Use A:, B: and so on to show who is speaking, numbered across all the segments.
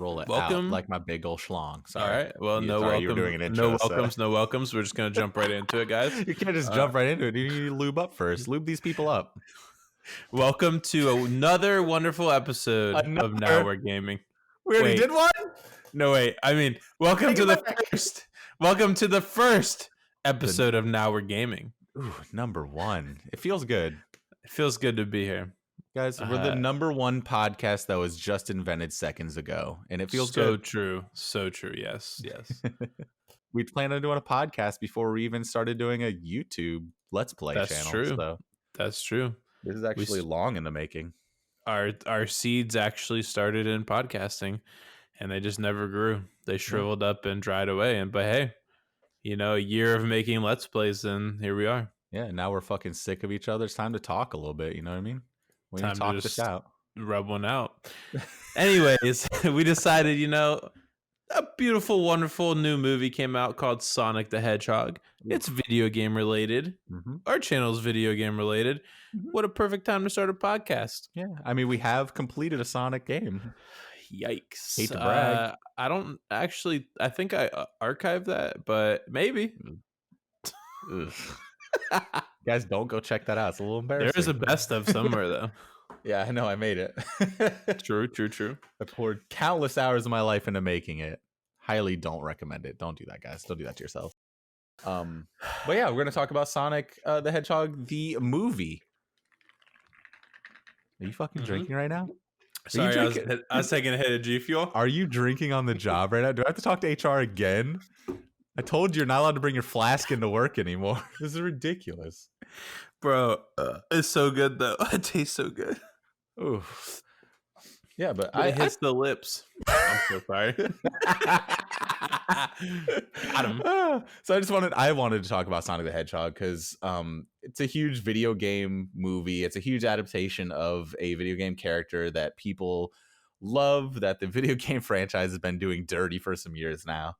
A: roll it out
B: Welcome.
A: like my big old schlong.
B: All
A: Sorry.
B: right. Well, no
A: Sorry, you were
B: welcome,
A: doing an
B: no
A: intro. So
B: welcomes, no welcomes. We're just gonna jump right into it, guys.
A: you can't just
B: Uh,
A: jump right into it. You need to lube up first. Lube these people up.
B: Welcome to another wonderful episode of Now
A: Another.
B: We're Gaming.
A: We already
B: Wait,
A: did one.
B: no, wait. I mean, welcome
A: Take
B: to
A: it
B: the
A: back.
B: first. Welcome to the first episode of Now We're Gaming.
A: Ooh, number one. It feels good.
B: It feels good to be here,
A: Guys, we're the number one podcast that was just invented seconds ago, and it feels
B: so
A: good.
B: true, so true. Yes, yes.
A: We planned on doing a podcast before we even started doing a YouTube Let's Play
B: That's
A: channel.
B: true.
A: So
B: That's true.
A: this is actually long in the making.
B: Our seeds actually started in podcasting, and they just never grew. They shriveled up and dried away. And but hey, a year of making Let's Plays, and here we are.
A: Yeah, now we're fucking sick of each other. It's time to talk a little bit. You know what I mean? We need to talk this out.
B: Rub one out. Anyways, we decided, a beautiful, wonderful new movie came out called Sonic the Hedgehog. It's video game related.
A: Mm-hmm.
B: Our channel's video game related.
A: Mm-hmm.
B: What a perfect time to start a podcast.
A: Yeah, I mean, we have completed a Sonic game.
B: Yikes.
A: Hate to brag.
B: I don't actually, I think I archived that, but maybe.
A: Guys, don't go check that out. It's a little embarrassing.
B: There is a best of somewhere, though.
A: Yeah, I know. I made it.
B: True.
A: I poured countless hours of my life into making it. Highly don't recommend it. Don't do that, guys. Don't do that to yourself. But yeah, we're going to talk about Sonic the Hedgehog, the movie. Are you fucking drinking right now?
B: Sorry, I was taking a hit of G Fuel.
A: Are you drinking on the job right now? Do I have to talk to HR again? I told you you're not allowed to bring your flask into work anymore. This is ridiculous.
B: Bro, it's so good, though. It tastes so good.
A: Ooh. Yeah, but
B: it hits the lips. I'm so sorry. Got him.
A: So I wanted to talk about Sonic the Hedgehog because it's a huge video game movie. It's a huge adaptation of a video game character that people love, that the video game franchise has been doing dirty for some years now.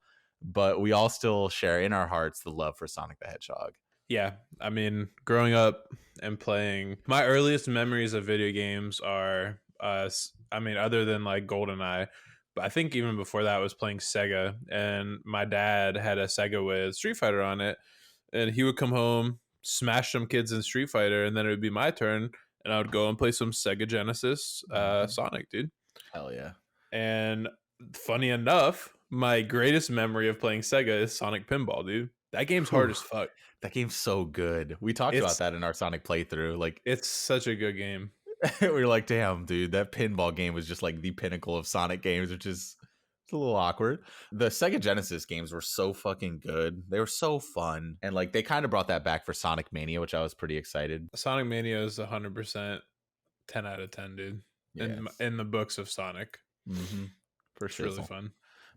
A: But we all still share in our hearts the love for Sonic the Hedgehog.
B: Yeah, I mean, growing up and playing, my earliest memories of video games are, other than like GoldenEye, but I think even before that I was playing Sega, and my dad had a Sega with Street Fighter on it, and he would come home, smash some kids in Street Fighter, and then it would be my turn, and I would go and play some Sega Genesis Sonic, dude.
A: Hell yeah.
B: And funny enough, my greatest memory of playing Sega is Sonic Pinball, dude. That game's hard as fuck.
A: That game's so good. We talked about that in our Sonic playthrough. Like,
B: it's such a good game.
A: We were like, damn, dude, that pinball game was just like the pinnacle of Sonic games, which is a little awkward. The Sega Genesis games were so fucking good. They were so fun. And like they kind of brought that back for Sonic Mania, which I was pretty excited.
B: Sonic Mania is 100% 10 out of 10, dude. Yes. In the books of Sonic.
A: Mm-hmm. For sure.
B: It's really fun.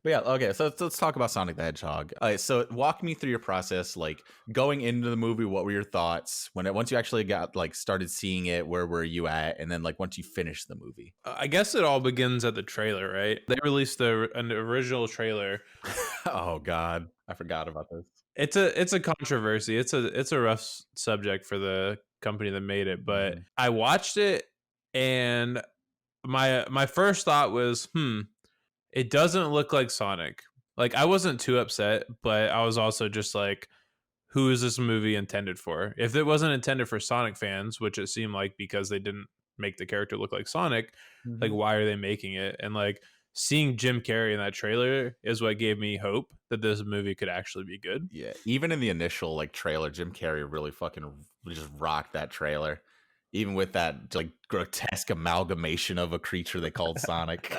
A: But yeah, okay, so let's talk about Sonic the Hedgehog. So walk me through your process, like going into the movie. What were your thoughts once you actually got like started seeing it? Where were you at? And then like once you finished the movie,
B: I guess it all begins at the trailer, right? They released an original trailer.
A: Oh God, I forgot about this.
B: It's a controversy. It's a rough subject for the company that made it, but I watched it and my first thought was, it doesn't look like Sonic. Like, I wasn't too upset, but I was also just like, who is this movie intended for? If it wasn't intended for Sonic fans, which it seemed like because they didn't make the character look like Sonic, like, why are they making it? And like, seeing Jim Carrey in that trailer is what gave me hope that this movie could actually be good.
A: Yeah, even in the initial like trailer, Jim Carrey really fucking just rocked that trailer. Even with that like grotesque amalgamation of a creature they called Sonic.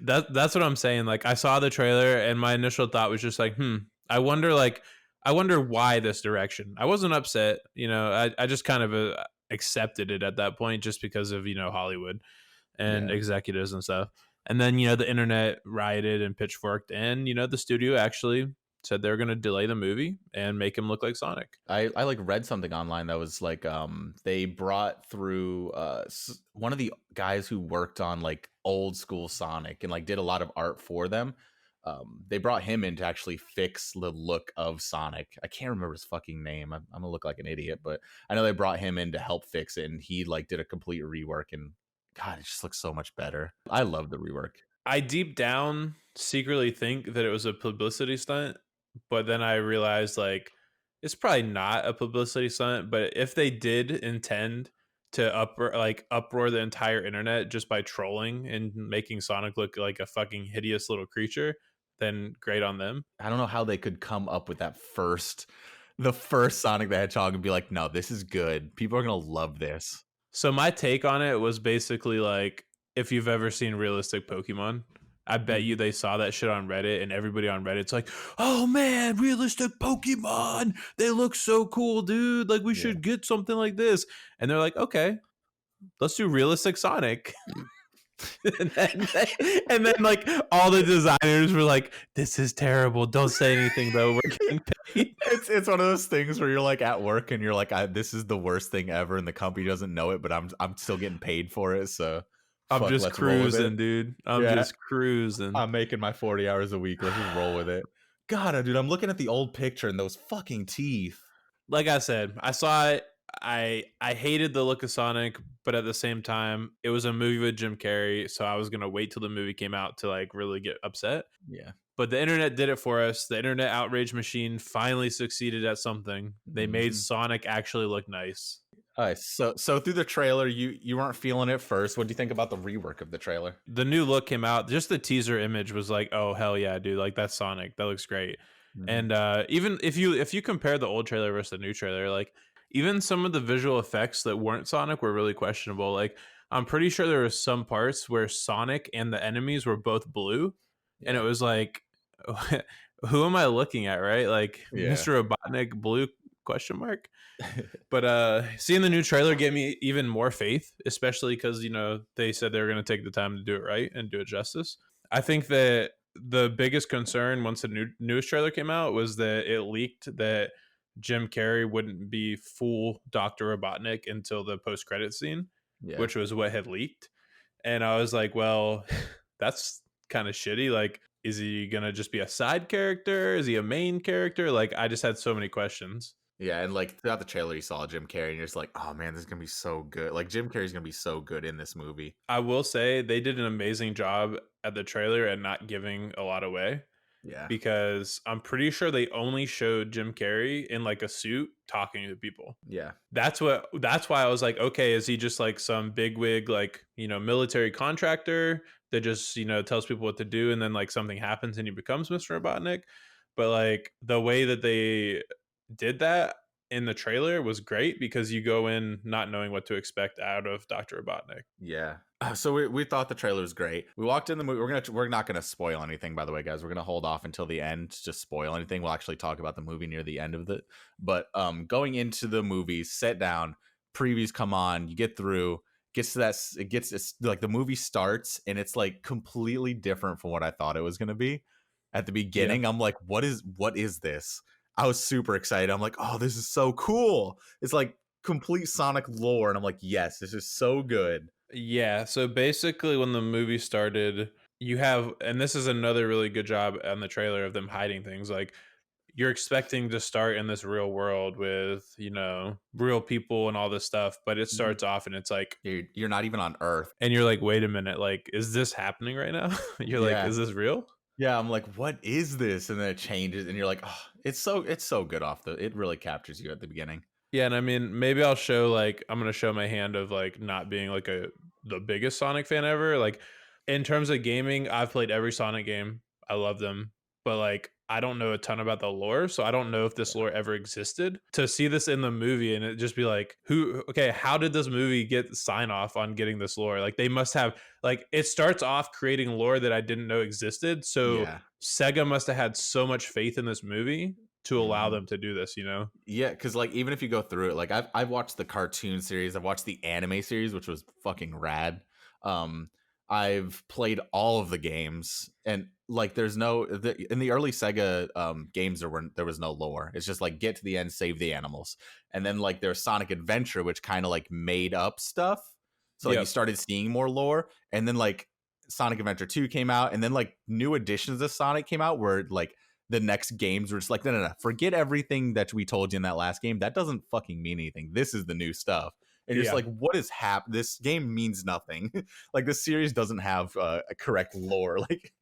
B: That's what I'm saying. Like, I saw the trailer and my initial thought was just like, I wonder why this direction. I wasn't upset, I just kind of accepted it at that point just because of, Hollywood and executives and stuff. And then, the internet rioted and pitchforked, and, the studio actually said they're going to delay the movie and make him look like Sonic.
A: I like read something online that was like they brought through one of the guys who worked on like old school Sonic and like did a lot of art for them. They brought him in to actually fix the look of Sonic. I can't remember his fucking name. I'm gonna look like an idiot, but I know they brought him in to help fix it, and he like did a complete rework, and God, it just looks so much better. I love the rework.
B: I deep down secretly think that it was a publicity stunt, but then I realized like it's probably not a publicity stunt. But if they did intend to uproar the entire internet just by trolling and making Sonic look like a fucking hideous little creature, then great on them.
A: I don't know how they could come up with the first Sonic the Hedgehog and be like, no, this is good. People are gonna love this.
B: So my take on it was basically like, if you've ever seen realistic Pokemon, I bet you they saw that shit on Reddit, and everybody on Reddit's like, "Oh man, realistic Pokemon! They look so cool, dude! Like we
A: Yeah.
B: should get something like this." And they're like, "Okay, let's do realistic Sonic." and then like all the designers were like, "This is terrible. Don't say anything though. We're getting paid."
A: It's one of those things where you're like at work and you're like, this is the worst thing ever, and the company doesn't know it, but I'm still getting paid for it. So
B: I'm just
A: let's roll with it.
B: cruising, dude. I'm
A: Yeah.
B: just cruising.
A: I'm making my 40 hours a week. Let's just roll with it. God, dude, I'm looking at the old picture and those fucking teeth.
B: Like I said, I saw it. I hated the look of Sonic, but at the same time, it was a movie with Jim Carrey, so I was gonna wait till the movie came out to like really get upset.
A: Yeah.
B: But the internet did it for us. The internet outrage machine finally succeeded at something. They made Sonic actually look nice.
A: All right, so through the trailer, you weren't feeling it first. What do you think about the rework of the trailer?
B: The new look came out. Just the teaser image was like, oh hell yeah, dude! Like that's Sonic. That looks great. And even if you compare the old trailer versus the new trailer, like even some of the visual effects that weren't Sonic were really questionable. Like I'm pretty sure there were some parts where Sonic and the enemies were both blue, and it was like, who am I looking at, right? Like Mr. Robotnik blue question mark. But seeing the new trailer gave me even more faith, especially because they said they were going to take the time to do it right and do it justice. I think that the biggest concern once the newest trailer came out was that it leaked that Jim Carrey wouldn't be full Dr. Robotnik until the post-credit scene, which was what had leaked. And I was like, well, that's kind of shitty. Like, is he going to just be a side character? Is he a main character? Like, I just had so many questions.
A: Yeah, and like throughout the trailer, you saw Jim Carrey, and you're just like, "Oh man, this is gonna be so good!" Like Jim Carrey's gonna be so good in this movie.
B: I will say they did an amazing job at the trailer and not giving a lot away.
A: Yeah,
B: because I'm pretty sure they only showed Jim Carrey in like a suit talking to people.
A: Yeah,
B: that's why I was like, okay, is he just like some bigwig, like military contractor that just tells people what to do, and then like something happens and he becomes Mr. Robotnik? But like the way that they did that in the trailer was great because you go in not knowing what to expect out of Dr. Robotnik.
A: Yeah. So we thought the trailer was great. We walked in the movie. We're not gonna spoil anything, by the way, guys. We're gonna hold off until the end to spoil anything. We'll actually talk about the movie near the end of it. But going into the movie, sit down, previews come on, you get through, gets to that, it's like the movie starts and it's like completely different from what I thought it was gonna be. At the beginning, I'm like, what is this? I was super excited. I'm like, oh, this is so cool. It's like complete Sonic lore. And I'm like, yes, this is so good.
B: Yeah. So basically, when the movie started, you have, and this is another really good job on the trailer of them hiding things. Like, you're expecting to start in this real world with, real people and all this stuff. But it starts off and it's like,
A: you're not even on Earth.
B: And you're like, wait a minute. Like, is this happening right now? You're like, is this real?
A: Yeah, I'm like, what is this? And then it changes, and you're like, oh, it's so good it really captures you at the beginning.
B: Yeah, and I mean, maybe I'll show I'm gonna show my hand of like not being like the biggest Sonic fan ever. Like in terms of gaming, I've played every Sonic game. I love them, but like I don't know a ton about the lore, so I don't know if this lore ever existed. To see this in the movie and it just be like, how did this movie get sign off on getting this lore? Like they must have, like, it starts off creating lore that I didn't know existed. So Sega must have had so much faith in this movie to allow them to do this,
A: Yeah, because like even if you go through it, like I've watched the cartoon series, I've watched the anime series, which was fucking rad. I've played all of the games, and like there's in the early Sega games there was no lore. It's just like get to the end, save the animals, and then like there's Sonic Adventure, which kind of like made up stuff. So like you started seeing more lore, and then like Sonic Adventure 2 came out, and then like new editions of Sonic came out where like the next games were just like, no, forget everything that we told you in that last game. That doesn't fucking mean anything. This is the new stuff. And you're just like, what is this game means nothing. Like this series doesn't have a correct lore. Like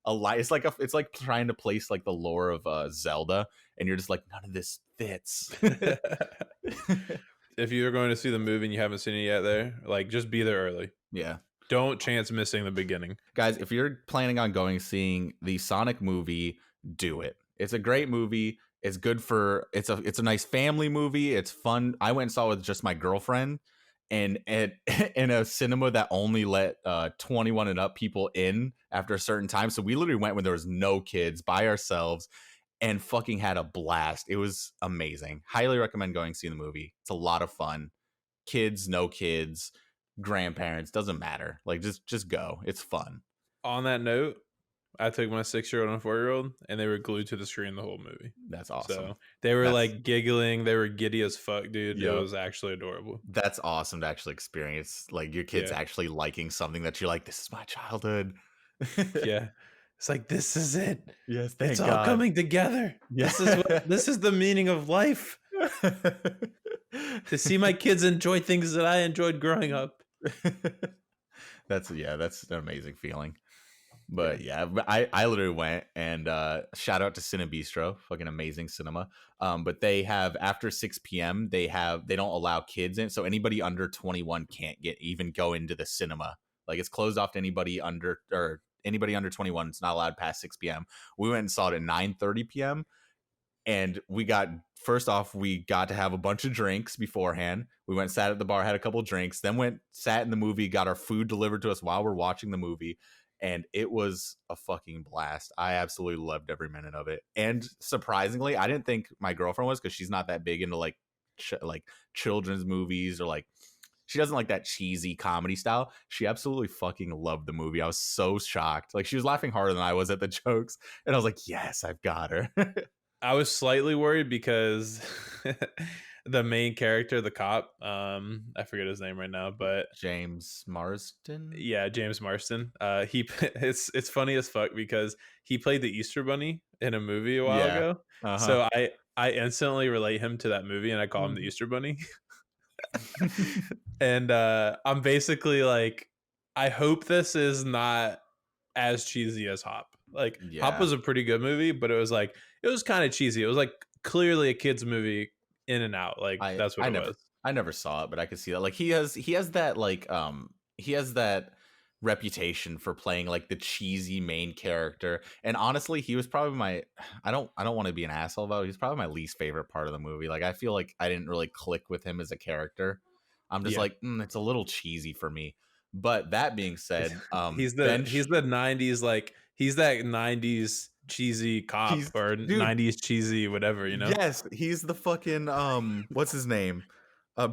A: it's like trying to place like the lore of Zelda, and you're just like, none of this fits.
B: If you're going to see the movie and you haven't seen it yet, like just be there early.
A: Yeah.
B: Don't chance missing the beginning.
A: Guys, if you're planning on seeing the Sonic movie, do it. It's a great movie. It's good it's a nice family movie. It's fun. I went and saw it with just my girlfriend, and in a cinema that only let 21 and up people in after a certain time. So we literally went when there was no kids, by ourselves, and fucking had a blast. It was amazing. Highly recommend going see the movie. It's a lot of fun. Kids, no kids, grandparents, doesn't matter. Like just go. It's fun.
B: On that note, I took my 6-year-old and 4-year-old, and they were glued to the screen the whole movie.
A: That's awesome.
B: So they were like giggling. They were giddy as fuck, dude. Yep. It was actually adorable.
A: That's awesome to actually experience. Like your kids actually liking something that you're like, this is my childhood.
B: Yeah. It's like, this is it.
A: Yes, thank
B: it's
A: God.
B: all coming together. Yeah. This is the meaning of life. To see my kids enjoy things that I enjoyed growing up.
A: That's an amazing feeling. But I literally went, and shout out to Cine Bistro, fucking amazing cinema. But they have, after 6 p.m. they don't allow kids in, so anybody under 21 can't even go into the cinema. Like it's closed off to anybody under 21. It's not allowed past 6 p.m. We went and saw it at 9:30 p.m. and we got to have a bunch of drinks beforehand. We went, sat at the bar, had a couple drinks, then sat in the movie, got our food delivered to us while we're watching the movie. And it was a fucking blast. I absolutely loved every minute of it. And surprisingly, I didn't think my girlfriend was, because she's not that big into like children's movies, or like she doesn't like that cheesy comedy style. She absolutely fucking loved the movie. I was so shocked. Like she was laughing harder than I was at the jokes. And I was like, yes, I've got her.
B: I was slightly worried because the main character, the cop, I forget his name right now, but
A: James Marsden.
B: Yeah, James Marsden. It's funny as fuck because he played the Easter Bunny in a movie a while ago. Uh-huh. So I instantly relate him to that movie, and I call him the Easter Bunny. And I'm basically like, I hope this is not as cheesy as Hop. Like Hop was a pretty good movie, but it was kind of cheesy. It was like clearly a kid's movie in and out. Like that's what it was.
A: I never saw it, but I could see that. Like he has that he has that reputation for playing like the cheesy main character. And honestly, he was probably I don't want to be an asshole about it. He's probably my least favorite part of the movie. Like I feel like I didn't really click with him as a character. I'm just like, it's a little cheesy for me. But that being said,
B: he's the 90s, like he's that 90s cheesy cop, or 90s cheesy whatever, you know?
A: Yes, he's the fucking what's his name?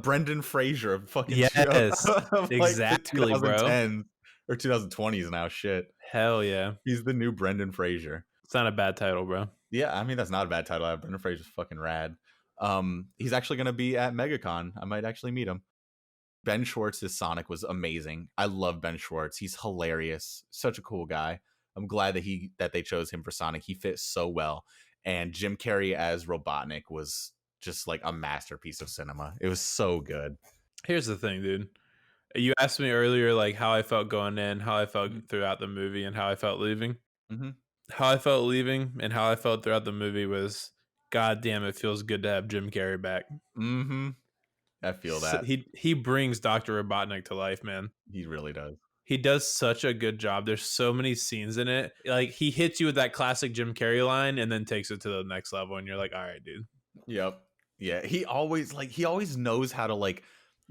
A: Brendan Fraser of fucking
B: of exactly,
A: like 2010s or 2020s now. Shit.
B: Hell yeah.
A: He's the new Brendan Fraser.
B: It's not a bad title, bro.
A: Yeah, I mean that's not a bad title. Brendan Fraser's fucking rad. He's actually gonna be at MegaCon. I might actually meet him. Ben Schwartz's Sonic was amazing. I love Ben Schwartz. He's hilarious. Such a cool guy. I'm glad that they chose him for Sonic. He fits so well. And Jim Carrey as Robotnik was just like a masterpiece of cinema. It was so good.
B: Here's the thing, dude. You asked me earlier like how I felt going in, how I felt throughout the movie, and how I felt leaving. Mm-hmm. How I felt leaving and how I felt throughout the movie was, God damn, it feels good to have Jim Carrey back.
A: Mm-hmm. I feel that.
B: He brings Dr. Robotnik to life, man.
A: He really does.
B: He does such a good job. There's so many scenes in it. Like he hits you with that classic Jim Carrey line and then takes it to the next level, and you're like, all right, dude.
A: Yep. Yeah. He always knows how to like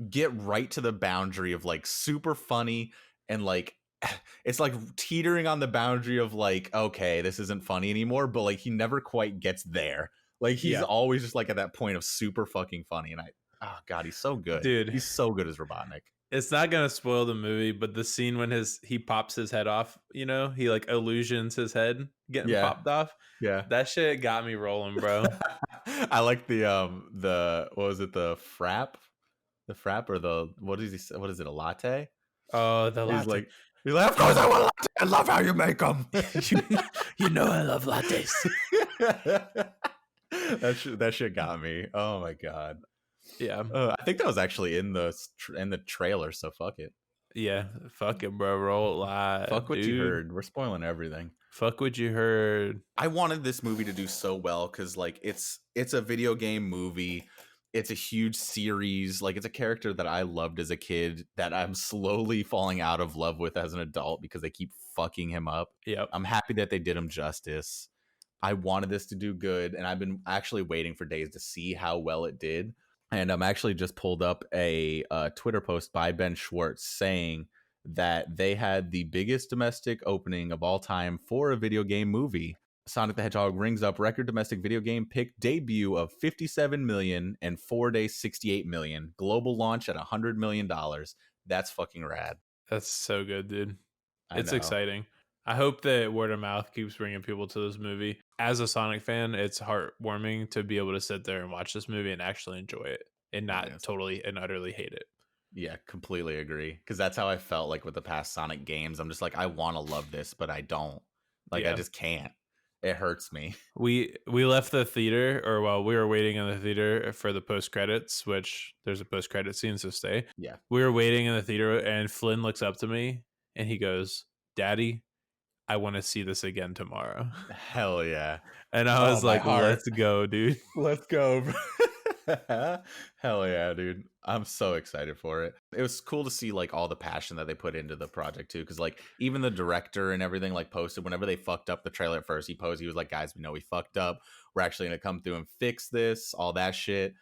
A: get right to the boundary of like super funny, and like it's like teetering on the boundary of like, okay, this isn't funny anymore, but like he never quite gets there. Like he's always just like at that point of super fucking funny, and oh god, he's so good,
B: dude.
A: He's so good as Robotnik.
B: It's not gonna spoil the movie, but the scene when he pops his head off, you know, he like illusions his head getting popped off. Yeah, that shit got me rolling, bro.
A: I like the what was it, the frap, or the what is it, a latte?
B: Oh, the latte.
A: He's like, of course I want a latte. I love how you make them.
B: You know I love lattes.
A: That shit got me. Oh my god.
B: Yeah.
A: I think that was actually in the trailer, so fuck it.
B: Yeah. Fuck it, bro. Roll it
A: Fuck
B: live,
A: what you
B: dude.
A: heard. We're spoiling everything.
B: Fuck what you heard.
A: I wanted this movie to do so well because like it's a video game movie. It's a huge series. Like it's a character that I loved as a kid that I'm slowly falling out of love with as an adult because they keep fucking him up.
B: Yep.
A: I'm happy that they did him justice. I wanted this to do good, and I've been actually waiting for days to see how well it did. And I'm actually just pulled up a Twitter post by Ben Schwartz saying that they had the biggest domestic opening of all time for a video game movie. Sonic the Hedgehog rings up record domestic video game pick debut of 57 million and 4 days 68 million. Global launch at $100 million. That's fucking rad.
B: That's so good, dude.
A: I
B: It's
A: know.
B: exciting. I hope that word of mouth keeps bringing people to this movie. As a Sonic fan, it's heartwarming to be able to sit there and watch this movie and actually enjoy it and not totally and utterly hate it.
A: Yeah, completely agree. Because that's how I felt like with the past Sonic games. I'm just like, I want to love this, but I don't. Like, I just can't. It hurts me.
B: We left the theater, or well, we were waiting in the theater for the post credits, which there's a post credit scene, so stay.
A: Yeah.
B: We were waiting in the theater, and Flynn looks up to me and he goes, "Daddy, I want to see this again tomorrow."
A: Hell yeah.
B: And I was like, let's go, dude.
A: Let's go. Hell yeah, dude. I'm so excited for it. It was cool to see like all the passion that they put into the project too. Cause like even the director and everything like posted whenever they fucked up the trailer at first, he was like, guys, we know we fucked up. We're actually gonna come through and fix this, all that shit.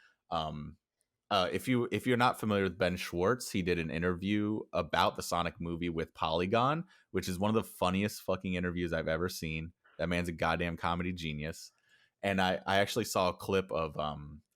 A: If you're not familiar with Ben Schwartz, he did an interview about the Sonic movie with Polygon, which is one of the funniest fucking interviews I've ever seen. That man's a goddamn comedy genius. And I actually saw a clip of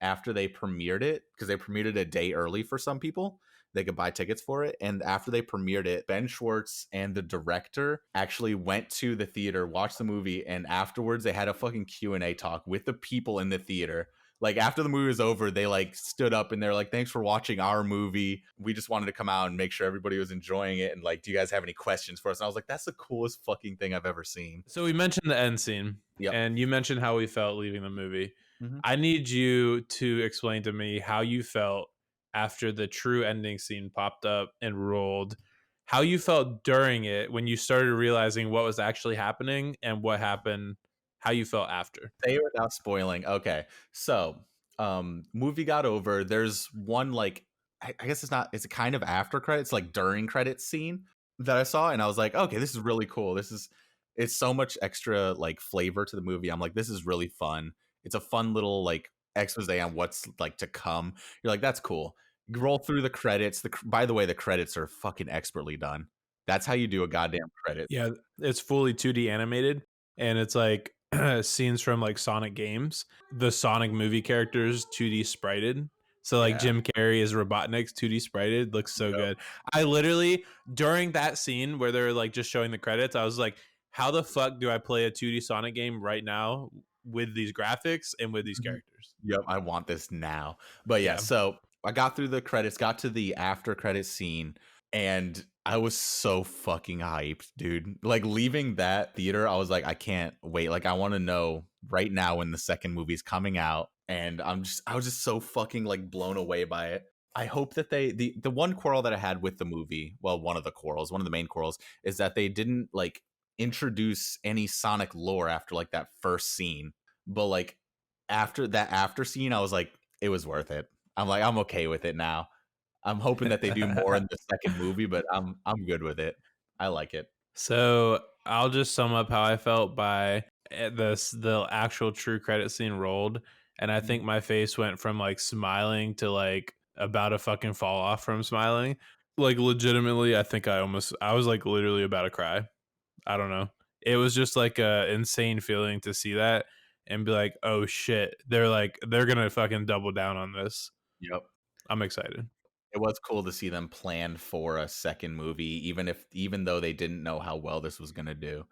A: after they premiered it, because they premiered it a day early for some people. They could buy tickets for it. And after they premiered it, Ben Schwartz and the director actually went to the theater, watched the movie, and afterwards they had a fucking Q&A talk with the people in the theater. Like after the movie was over, they like stood up and they're like, thanks for watching our movie. We just wanted to come out and make sure everybody was enjoying it. And like, do you guys have any questions for us? And I was like, that's the coolest fucking thing I've ever seen.
B: So we mentioned the end scene.
A: Yep.
B: And you mentioned how we felt leaving the movie.
A: Mm-hmm.
B: I need you to explain to me how you felt after the true ending scene popped up and rolled, how you felt during it when you started realizing what was actually happening and what happened, how you felt after.
A: Say it without spoiling. Okay. So, movie got over. There's one like I guess it's a kind of after credits, like during credits scene that I saw, and I was like, okay, this is really cool. It's so much extra like flavor to the movie. I'm like, this is really fun. It's a fun little like expose on what's like to come. You're like, that's cool. You roll through the credits. By the way, the credits are fucking expertly done. That's how you do a goddamn credit.
B: Yeah, it's fully 2D animated, and it's like scenes from like Sonic games. The Sonic movie characters 2D sprited. So like Jim Carrey is Robotnik's 2D sprited. Looks so good. I literally, during that scene where they're like just showing the credits, I was like, how the fuck do I play a 2D Sonic game right now with these graphics and with these characters?
A: Yep, I want this now. But yeah, so I got through the credits, got to the after credits scene, and I was so fucking hyped, dude. Like leaving that theater, I was like, I can't wait. Like I want to know right now when the second movie's coming out. And I was just so fucking like blown away by it. I hope that the one quarrel that I had with the movie, well, one of the main quarrels is that they didn't like introduce any Sonic lore after like that first scene. But like after that after scene, I was like, it was worth it. I'm like, I'm okay with it now. I'm hoping that they do more in the second movie, but I'm good with it. I like it.
B: So I'll just sum up how I felt by the actual true credit scene rolled, and I think my face went from like smiling to like about to fucking fall off from smiling. Like legitimately, I think I was like literally about to cry. I don't know. It was just like a insane feeling to see that and be like, oh shit, they're gonna fucking double down on this.
A: Yep.
B: I'm excited.
A: It was cool to see them plan for a second movie, even though they didn't know how well this was gonna do.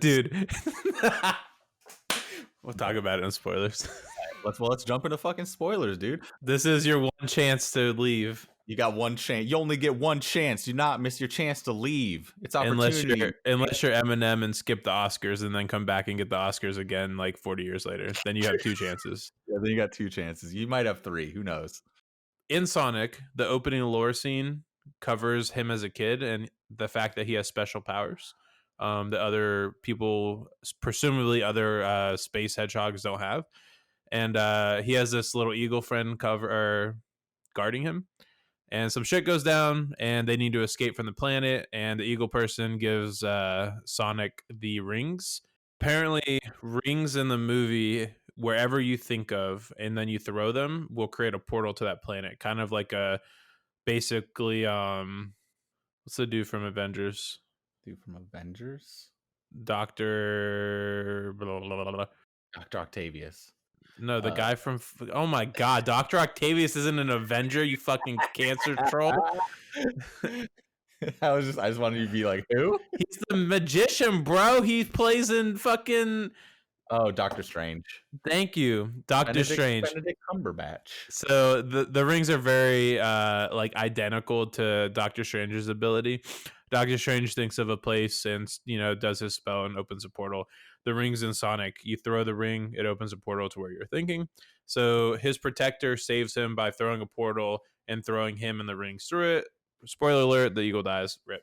B: Dude. We'll talk about it in spoilers.
A: Let's jump into fucking spoilers, dude.
B: This is your one chance to leave.
A: You got one chance. You only get one chance. Do not miss your chance to leave. It's opportunity.
B: Unless you're Eminem and skip the Oscars and then come back and get the Oscars again like 40 years later. Then you have 2 chances.
A: Yeah, then you got 2 chances. You might have 3. Who knows?
B: In Sonic, the opening lore scene covers him as a kid and the fact that he has special powers that other people, presumably other space hedgehogs, don't have. And he has this little eagle friend guarding him. And some shit goes down, and they need to escape from the planet. And the eagle person gives Sonic the rings. Apparently, rings in the movie, wherever you think of, and then you throw them, will create a portal to that planet. Kind of like basically, what's the dude from Avengers?
A: Dude from Avengers?
B: Dr.
A: Dr. Octavius.
B: No, the guy from. Oh my God, Dr. Octavius isn't an Avenger, you fucking cancer troll.
A: I just wanted you to be like, who?
B: He's the magician, bro. He plays in fucking.
A: Oh, Doctor Strange.
B: Thank you, Doctor Strange.
A: Benedict Cumberbatch.
B: So the rings are very like identical to Doctor Strange's ability. Doctor Strange thinks of a place and does his spell and opens a portal. The rings in Sonic, you throw the ring, it opens a portal to where you're thinking. So his protector saves him by throwing a portal and throwing him and the rings through it. Spoiler alert: the eagle dies. Rip.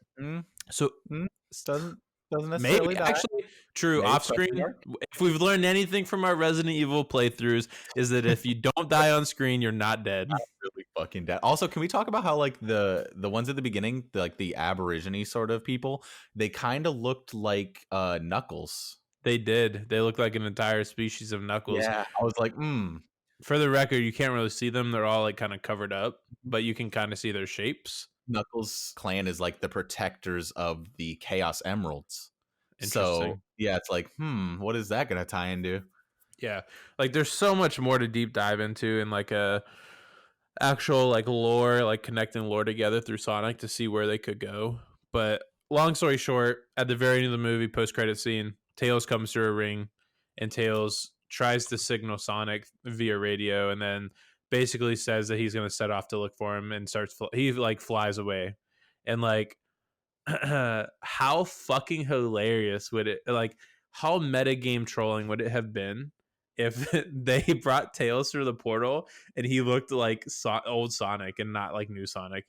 B: So
A: doesn't necessarily die.
B: Actually, true. Off screen, if we've learned anything from our Resident Evil playthroughs, is that if you don't die on screen, you're not dead.
A: Not really fucking dead. Also, can we talk about how like the ones at the beginning, like the Aborigine sort of people, they kind of looked like Knuckles.
B: They did. They looked like an entire species of Knuckles.
A: Yeah, I was like,
B: For the record, you can't really see them. They're all like kind of covered up, but you can kind of see their shapes.
A: Knuckles' clan is like the protectors of the Chaos Emeralds. So yeah, it's like, what is that gonna tie into?
B: Yeah, like there's so much more to deep dive into in like a actual like lore, like connecting lore together through Sonic to see where they could go. But long story short, at the very end of the movie, post-credit scene, Tails comes through a ring, and Tails tries to signal Sonic via radio, and then basically says that he's going to set off to look for him, and he like flies away. And like how fucking hilarious would it, like how metagame trolling would it have been if they brought Tails through the portal and he looked like old Sonic and not like new Sonic,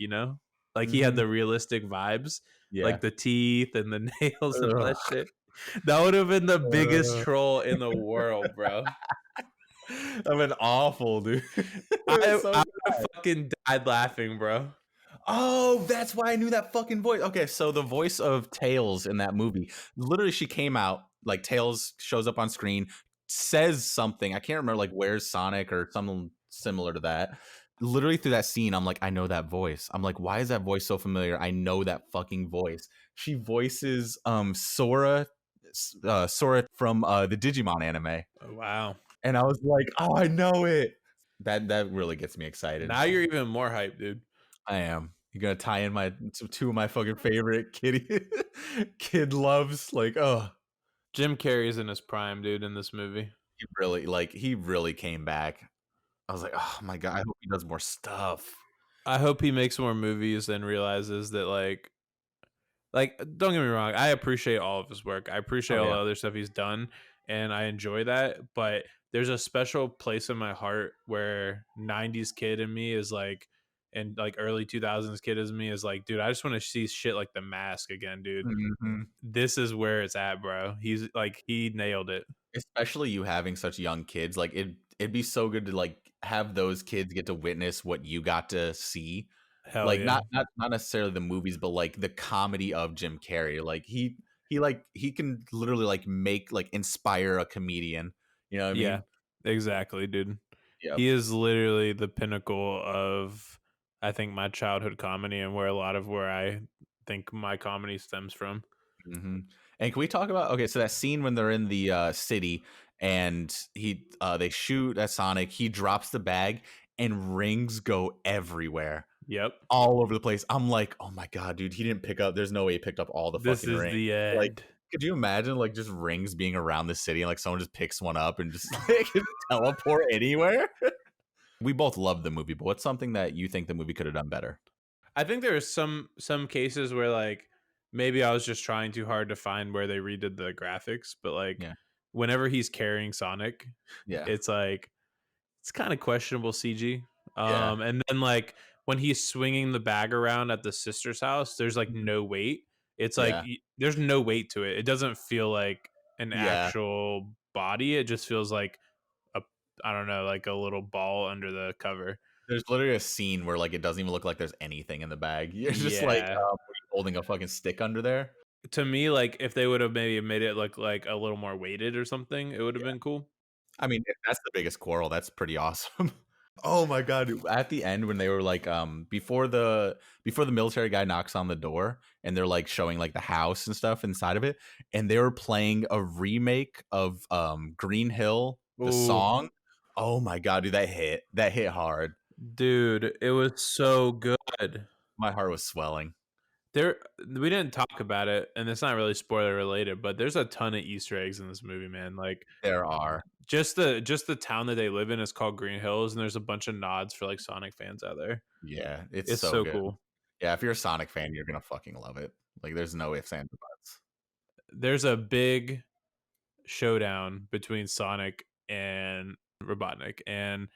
B: like he had the realistic vibes, like the teeth and the nails and all that shit. That would have been the biggest troll in the world, bro.
A: That'd been awful, dude.
B: I would have fucking died laughing, bro.
A: Oh, that's why I knew that fucking voice. Okay, so the voice of Tails in that movie, literally she came out, like Tails shows up on screen, says something. I can't remember like where's Sonic or something similar to that. Literally through that scene, I'm like, I know that voice. I'm like, why is that voice so familiar? I know that fucking voice. She voices Sora from the Digimon anime.
B: Oh, wow.
A: And I was like, oh, I know it. That really gets me excited.
B: Now you're even more hyped, dude.
A: I am. You're gonna tie in two of my fucking favorite kid loves. Like, oh,
B: Jim Carrey's in his prime, dude, in this movie.
A: He really came back. I was like, oh my God, I hope he does more stuff.
B: I hope he makes more movies and realizes that like don't get me wrong, I appreciate all of his work. I appreciate all the other stuff he's done, and I enjoy that. But there's a special place in my heart where 90s kid in me is like, and like early 2000s kid in me is like, dude, I just want to see shit like The Mask again, dude.
A: Mm-hmm.
B: This is where it's at, bro. He's like, he nailed it. Especially
A: you having such young kids, like it'd be so good to like have those kids get to witness what you got to see.
B: Hell
A: like
B: yeah.
A: not necessarily the movies, but like the comedy of Jim Carrey. Like he can literally like inspire a comedian. You know what I mean?
B: Yeah, exactly, dude.
A: Yep.
B: He is literally the pinnacle of, I think, my childhood comedy and where I think my comedy stems from.
A: Mm-hmm. And can we talk about, so that scene when they're in the city and they shoot at Sonic, he drops the bag and rings go everywhere.
B: Yep.
A: All over the place. I'm like, oh my God, dude, he didn't pick up. There's no way he picked up all the fucking rings.
B: This is the end.
A: Like, could you imagine like just rings being around the city and like someone just picks one up and just like teleport anywhere? We both loved the movie, but what's something that you think the movie could have done better?
B: I think there are some cases where like maybe I was just trying too hard to find where they redid the graphics, but like
A: Yeah.
B: whenever he's carrying Sonic,
A: Yeah.
B: it's like it's kind of questionable CG.
A: Yeah.
B: And then like when he's swinging the bag around at the sister's house, there's like
A: Mhm.
B: no weight. It's like
A: Yeah.
B: there's no weight to it. It doesn't feel like an
A: Yeah.
B: actual body. It just feels like a I don't know, like a little ball under the cover.
A: There's literally a scene where like it doesn't even look like there's anything in the bag. You're just like
B: Yeah.
A: holding a fucking stick under there.
B: To me, like if they would have maybe made it look like a little more weighted or something, it would have
A: Yeah.
B: been cool.
A: I mean, if that's the biggest quarrel, that's pretty awesome. Oh my god, dude. At the end when they were like before the military guy knocks on the door and they're like showing like the house and stuff inside of it, and they were playing a remake of Green Hill, the
B: Ooh,
A: song. Oh my god, dude, that hit hard.
B: dude, it was so good.
A: My heart was swelling.
B: There, we didn't talk about it, and it's not really spoiler related, but there's a ton of Easter eggs in this movie, man. Like
A: There are.
B: just the town that they live in is called Green Hills, and there's a bunch of nods for like Sonic fans out there.
A: Yeah, it's
B: It's
A: so
B: so
A: good.
B: cool.
A: Yeah, if you're a Sonic fan, you're gonna fucking love it. Like there's no ifs, ands, or buts.
B: There's a big showdown between Sonic and Robotnik, and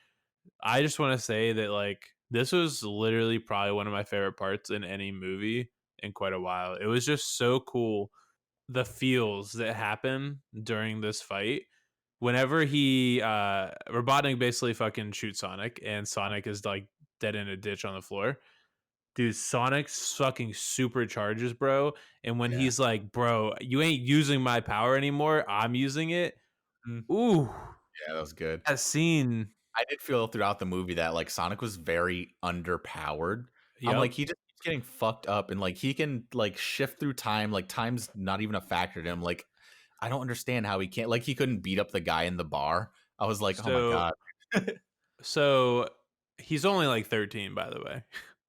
B: I just want to say that like this was literally probably one of my favorite parts in any movie in quite a while. It was just so cool the feels that happen during this fight. Whenever he Robotnik basically fucking shoots Sonic and Sonic is like dead in a ditch on the floor. Dude, Sonic fucking supercharges, bro. And when
A: Yeah.
B: he's like, bro, you ain't using my power anymore, I'm using it.
A: Mm.
B: Ooh,
A: Yeah, that was good.
B: that scene.
A: I did feel throughout the movie that like Sonic was very underpowered. I'm
B: Yep.
A: like, he just keeps getting fucked up and like he can like shift through time. Like time's not even a factor to him. Like, I don't understand how he can't like he couldn't beat up the guy in the bar. I was like, oh my
B: So
A: god.
B: so he's only like 13, by the way.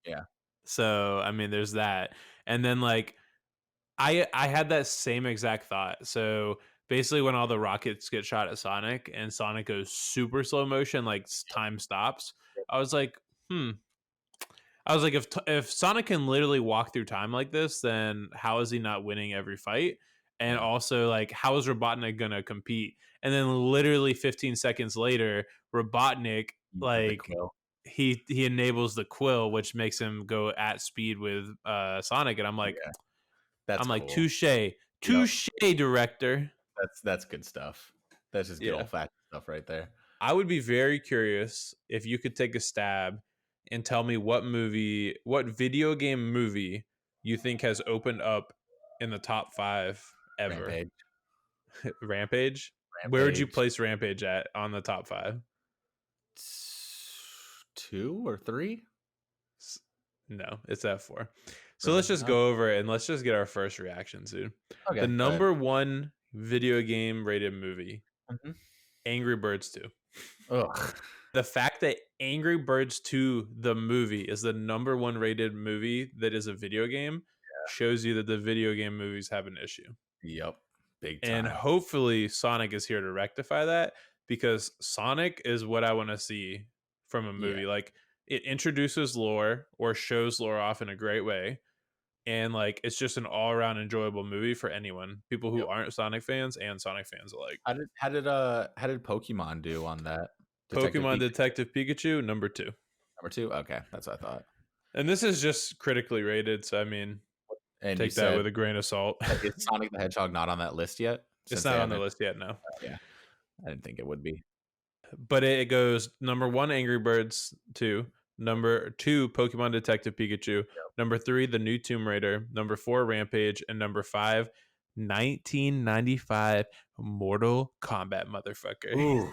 A: Yeah.
B: So I mean, there's that. And then like I had that same exact thought. So basically, when all the rockets get shot at Sonic and Sonic goes super slow motion, like time stops, I was like, hmm. I was like, if Sonic can literally walk through time like this, then how is he not winning every fight? And
A: Yeah.
B: also, like, how is Robotnik gonna compete? And then literally 15 seconds later, Robotnik
A: The
B: like
A: quill.
B: he enables the quill, which makes him go at speed with Sonic, and
A: Yeah. That's
B: I'm like,
A: cool.
B: touche,
A: Yep.
B: touche, director.
A: That's good stuff. That's just good
B: Yeah.
A: old fashioned stuff right there.
B: I would be very curious if you could take a stab and tell me what video game movie you think has opened up in the top 5 ever.
A: Rampage.
B: Rampage? Where would you
A: Rampage.
B: place Rampage at on the top 5?
A: 2 or 3?
B: No, it's at 4. So
A: Really?
B: let's just go over it and let's just get our first reactions, dude.
A: Okay,
B: The
A: go ahead.
B: number 1 video game rated movie,
A: Mhm.
B: Angry Birds 2.
A: Ugh.
B: The fact that Angry Birds 2, the movie, is the number 1 rated movie that is a video game shows you that the video game movies have an issue.
A: Yep. Big
B: And
A: time.
B: hopefully Sonic is here to rectify that, because Sonic is what I want to see from a movie.
A: Yeah.
B: Like it introduces lore or shows lore off in a great way. And like it's just an all-around enjoyable movie for anyone, people who
A: Yep.
B: aren't Sonic fans and Sonic fans alike.
A: How did Pokemon do on that? Detective
B: Pokemon
A: Pikachu
B: Detective Pikachu, number 2.
A: number 2? Okay, that's what I thought.
B: And this is just critically rated, so I mean,
A: And you
B: take that
A: said,
B: with a grain of salt.
A: is Sonic the Hedgehog not on that list yet?
B: It's
A: Since
B: not
A: they
B: on the
A: haven't.
B: list yet, no.
A: Yeah, I didn't think it would be.
B: But it goes number 1, Angry Birds 2, number 2, Pokemon Detective Pikachu, number 3, The New Tomb Raider, number 4, Rampage, and number 5, 1995 Mortal Kombat, motherfucker.
A: Ooh,
B: Hell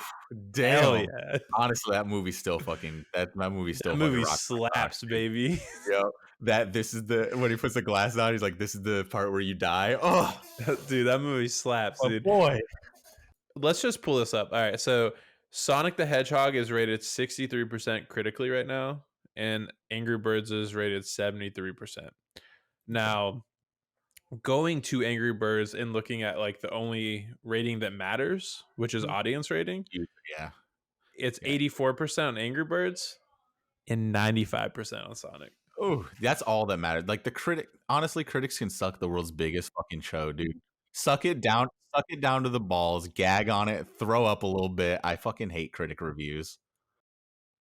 A: damn.
B: yeah.
A: Honestly, that movie still fucking
B: That movie slaps, baby.
A: Yo, this is the when he puts the glasses on. He's like, "This is the part where you die." Oh,
B: Dude, that movie slaps,
A: oh
B: dude.
A: boy.
B: Let's just pull this up. All right, so Sonic the Hedgehog is rated 63% critically right now, and Angry Birds is rated 73%. Now, going to Angry Birds and looking at like the only rating that matters, which is audience rating,
A: Yeah.
B: It's
A: Yeah.
B: 84% on Angry Birds and 95% on Sonic.
A: Oh, that's all that mattered. Like honestly, critics can suck the world's biggest fucking show, dude. Suck it down to the balls, gag on it, throw up a little bit. I fucking hate critic reviews.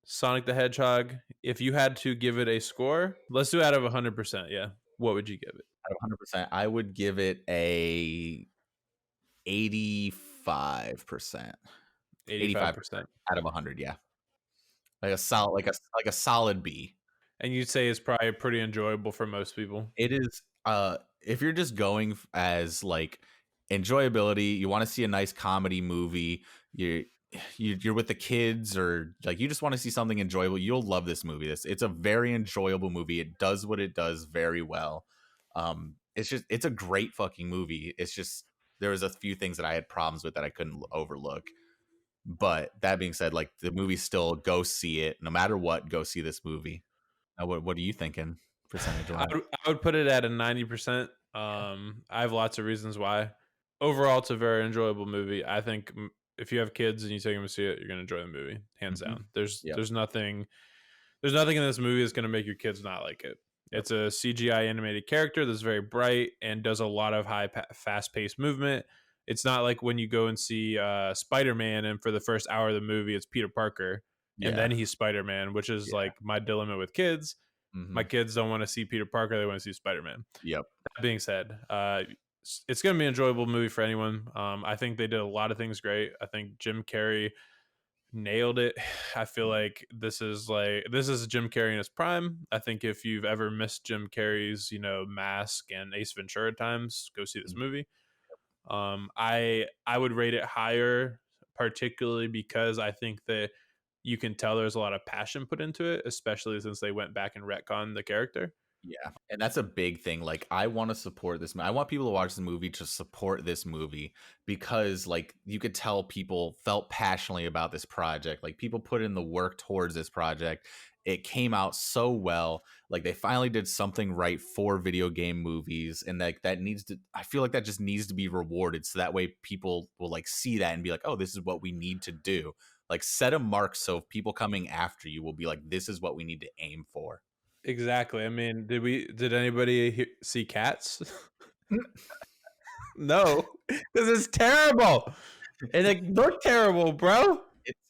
B: Sonic the Hedgehog, if you had to give it a score, let's do out of 100%. Yeah. What would you give it?
A: Out of 100%, I would give it a 85%.
B: 85%.
A: Out of 100, yeah. Like a solid like a solid B.
B: And you'd say it's probably pretty enjoyable for most people.
A: It is if you're just going as like enjoyability, you want to see a nice comedy movie, you're with the kids, or like you just want to see something enjoyable, you'll love this movie. It's a very enjoyable movie. It does what it does very well. It's a great fucking movie. It's just there was a few things that I had problems with that I couldn't overlook. But that being said, like the movie still, go see it. No matter what, go see this movie. What are you thinking percentage wise?
B: I would put it at a 90%. I have lots of reasons why. Overall, it's a very enjoyable movie. I think if you have kids and you take them to see it, you're going to enjoy the movie, hands down. There's nothing in this movie that's going to make your kids not like it. It's a CGI animated character that's very bright and does a lot of fast-paced movement. It's not like when you go and see Spider-Man and for the first hour of the movie, it's Peter Parker. And then he's Spider-Man, which is like my dilemma with kids. My kids don't want to see Peter Parker. They want to see Spider-Man.
A: Yep.
B: That being said, it's going to be an enjoyable movie for anyone. I think they did a lot of things great. I think Jim Carrey nailed it. I feel like this is Jim Carrey in his prime. I think if you've ever missed Jim Carrey's, Mask and Ace Ventura times, go see this movie. I would rate it higher, particularly because I think that you can tell there's a lot of passion put into it, especially since they went back and retconned the character.
A: Yeah, and that's a big thing. Like, I want to support this. I want people to watch the movie to support this movie because, like, you could tell people felt passionately about this project. Like, people put in the work towards this project. It came out so well. Like, they finally did something right for video game movies, and like that needs to. I feel like that just needs to be rewarded, so that way people will like see that and be like, "Oh, this is what we need to do." Like, set a mark so people coming after you will be like, "This is what we need to aim for."
B: Exactly. I mean, did anybody see Cats? No, because it's terrible. And it looked terrible, bro.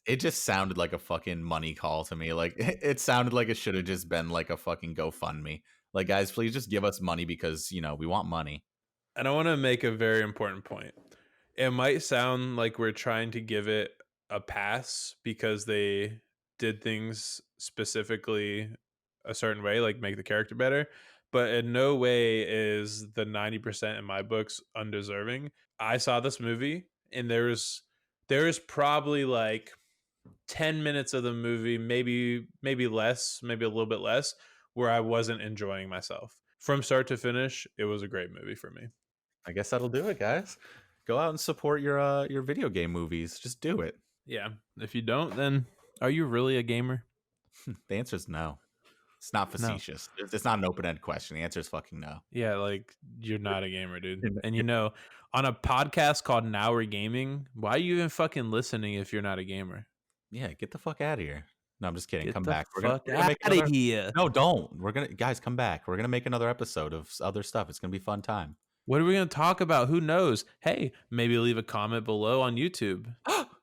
A: It just sounded like a fucking money call to me. Like, it sounded like it should have just been like a fucking GoFundMe. Like, guys, please just give us money because, we want money.
B: And I want to make a very important point. It might sound like we're trying to give it a pass because they did things specifically a certain way, like make the character better, but in no way is the 90% in my books undeserving. I saw this movie and there is probably like 10 minutes of the movie, maybe less, maybe a little bit less, where I wasn't enjoying myself. From start to finish, it was a great movie for me.
A: I guess that'll do it, guys. Go out and support your video game movies. Just do it.
B: Yeah. If you don't, then are you really a gamer?
A: The answer is no. It's not facetious. No. It's not an open-ended question. The answer is fucking no.
B: Yeah, like, you're not a gamer, dude. And on a podcast called Now We're Gaming, why are you even fucking listening if you're not a gamer?
A: Yeah, get the fuck out of here. No, I'm just kidding. Come back.
B: We're gonna make out of here.
A: No, don't. Guys, come back. We're gonna make another episode of other stuff. It's gonna be a fun time.
B: What are we gonna talk about? Who knows? Hey, maybe leave a comment below on YouTube.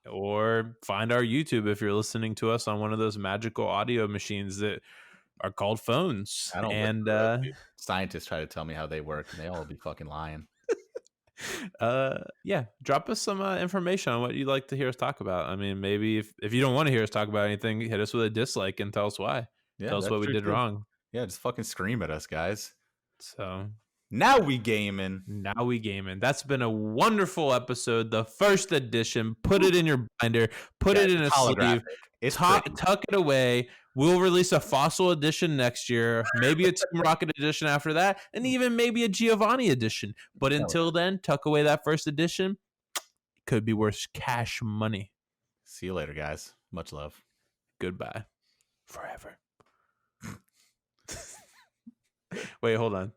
B: Or find our YouTube if you're listening to us on one of those magical audio machines that are called phones.
A: I don't scientists try to tell me how they work, and they all be fucking lying.
B: Yeah, drop us some information on what you'd like to hear us talk about. I mean, maybe if you don't want to hear us talk about anything, hit us with a dislike and tell us why.
A: Yeah,
B: tell us what we did wrong.
A: Yeah, just fucking scream at us, guys.
B: So
A: now we gaming.
B: That's been a wonderful episode, the first edition. Put it in your binder, put it in a sleeve, tuck it away. We'll release a Fossil edition next year, maybe a Team Rocket edition after that, and even maybe a Giovanni edition. But until then, tuck away that first edition. Could be worth cash money.
A: See you later, guys. Much love.
B: Goodbye. Forever. Wait, hold on.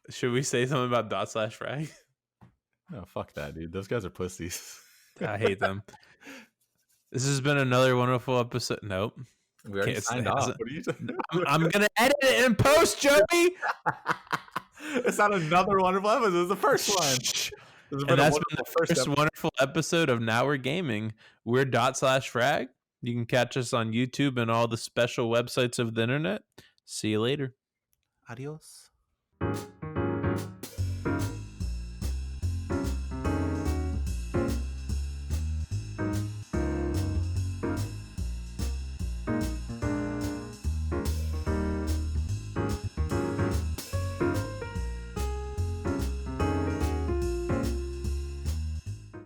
B: Should we say something about ./Frag?
A: No, fuck that, dude. Those guys are pussies.
B: I hate them. This has been another wonderful episode. Nope.
A: We already signed off. What are you saying?
B: I'm gonna edit it in post, Joey.
A: It's not another wonderful episode. It's the first one.
B: And that's been the first wonderful episode of Now We're Gaming. We're DotSlashFrag. You can catch us on YouTube and all the special websites of the internet. See you later.
A: Adios.